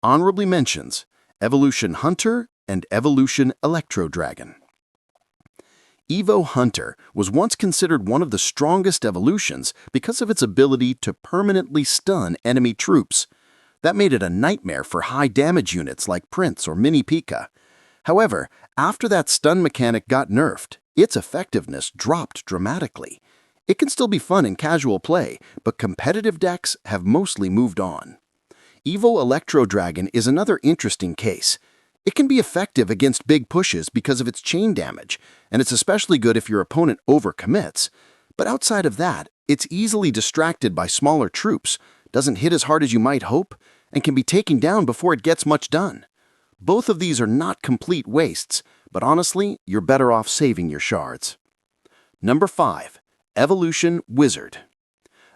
Honorably mentions Evolution Hunter and Evolution Electro Dragon. Evo Hunter was once considered one of the strongest evolutions because of its ability to permanently stun enemy troops. That made it a nightmare for high damage units like Prince or Mini Pika. However, after that stun mechanic got nerfed, its effectiveness dropped dramatically. It can still be fun in casual play, but competitive decks have mostly moved on. Evo Electro Dragon is another interesting case. It can be effective against big pushes because of its chain damage, and it's especially good if your opponent overcommits. But outside of that, it's easily distracted by smaller troops, doesn't hit as hard as you might hope, and can be taken down before it gets much done. Both of these are not complete wastes, but honestly, you're better off saving your shards. Number 5. Evolution Wizard.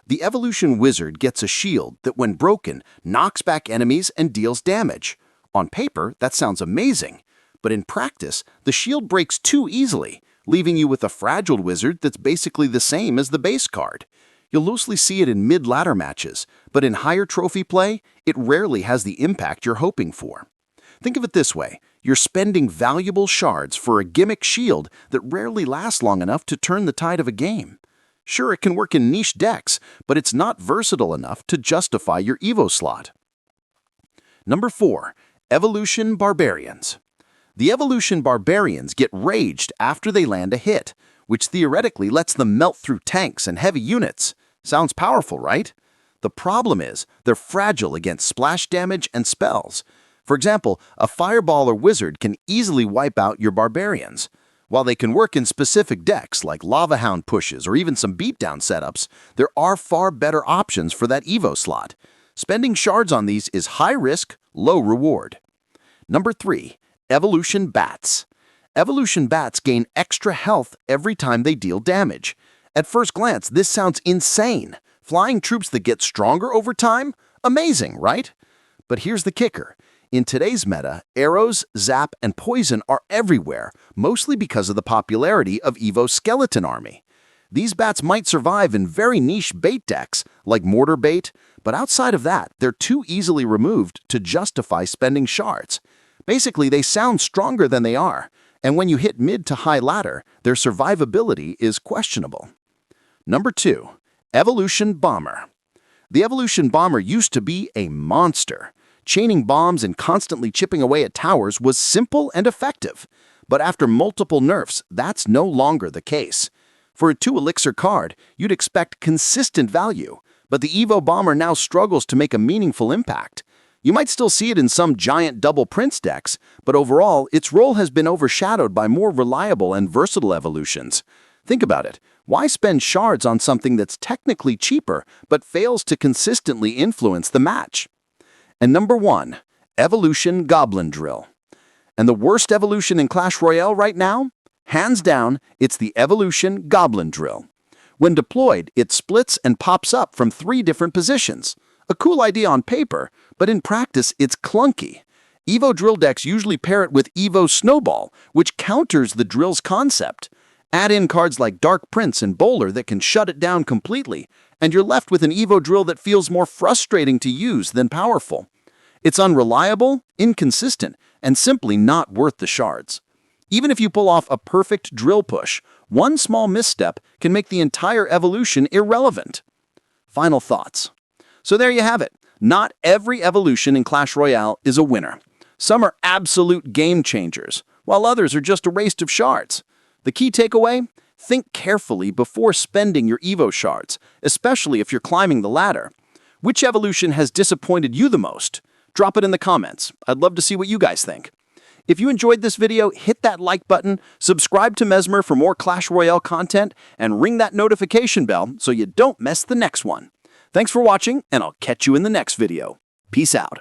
The Evolution Wizard gets a shield that, when broken, knocks back enemies and deals damage. On paper, that sounds amazing, but in practice, the shield breaks too easily, leaving you with a fragile wizard that's basically the same as the base card. You'll mostly see it in mid-ladder matches, but in higher trophy play, it rarely has the impact you're hoping for. Think of it this way: you're spending valuable shards for a gimmick shield that rarely lasts long enough to turn the tide of a game. Sure, it can work in niche decks, but it's not versatile enough to justify your Evo slot. Number 4. Evolution Barbarians. The Evolution Barbarians get raged after they land a hit, which theoretically lets them melt through tanks and heavy units. Sounds powerful, right? The problem is, they're fragile against splash damage and spells. For example, a fireball or wizard can easily wipe out your barbarians. While they can work in specific decks like Lava Hound pushes or even some beatdown setups, there are far better options for that Evo slot. Spending shards on these is high risk, low reward. Number 3. Evolution Bats. Evolution Bats gain extra health every time they deal damage. At first glance, this sounds insane. Flying troops that get stronger over time? Amazing, right? But here's the kicker. In today's meta, arrows, zap, and poison are everywhere, mostly because of the popularity of Evo's skeleton army. These bats might survive in very niche bait decks, like mortar bait, but outside of that, they're too easily removed to justify spending shards. Basically, they sound stronger than they are, and when you hit mid to high ladder, their survivability is questionable. Number 2. Evolution Bomber. The Evolution Bomber used to be a monster. Chaining bombs and constantly chipping away at towers was simple and effective. But after multiple nerfs, that's no longer the case. For a 2-elixir card, you'd expect consistent value, but the Evo Bomber now struggles to make a meaningful impact. You might still see it in some giant double Prince decks, but overall, its role has been overshadowed by more reliable and versatile evolutions. Think about it. Why spend shards on something that's technically cheaper, but fails to consistently influence the match? And number 1, Evolution Goblin Drill. And the worst evolution in Clash Royale right now? Hands down, it's the Evolution Goblin Drill. When deployed, it splits and pops up from 3 different positions. A cool idea on paper, but in practice, it's clunky. Evo drill decks usually pair it with Evo Snowball, which counters the drill's concept. Add in cards like Dark Prince and Bowler that can shut it down completely, and you're left with an Evo drill that feels more frustrating to use than powerful. It's unreliable, inconsistent, and simply not worth the shards. Even if you pull off a perfect drill push, one small misstep can make the entire evolution irrelevant. Final thoughts. So there you have it. Not every evolution in Clash Royale is a winner. Some are absolute game changers, while others are just a waste of shards. The key takeaway? Think carefully before spending your Evo shards, especially if you're climbing the ladder. Which evolution has disappointed you the most? Drop it in the comments. I'd love to see what you guys think. If you enjoyed this video, hit that like button, subscribe to Mesmer for more Clash Royale content, and ring that notification bell so you don't miss the next one. Thanks for watching, and I'll catch you in the next video. Peace out.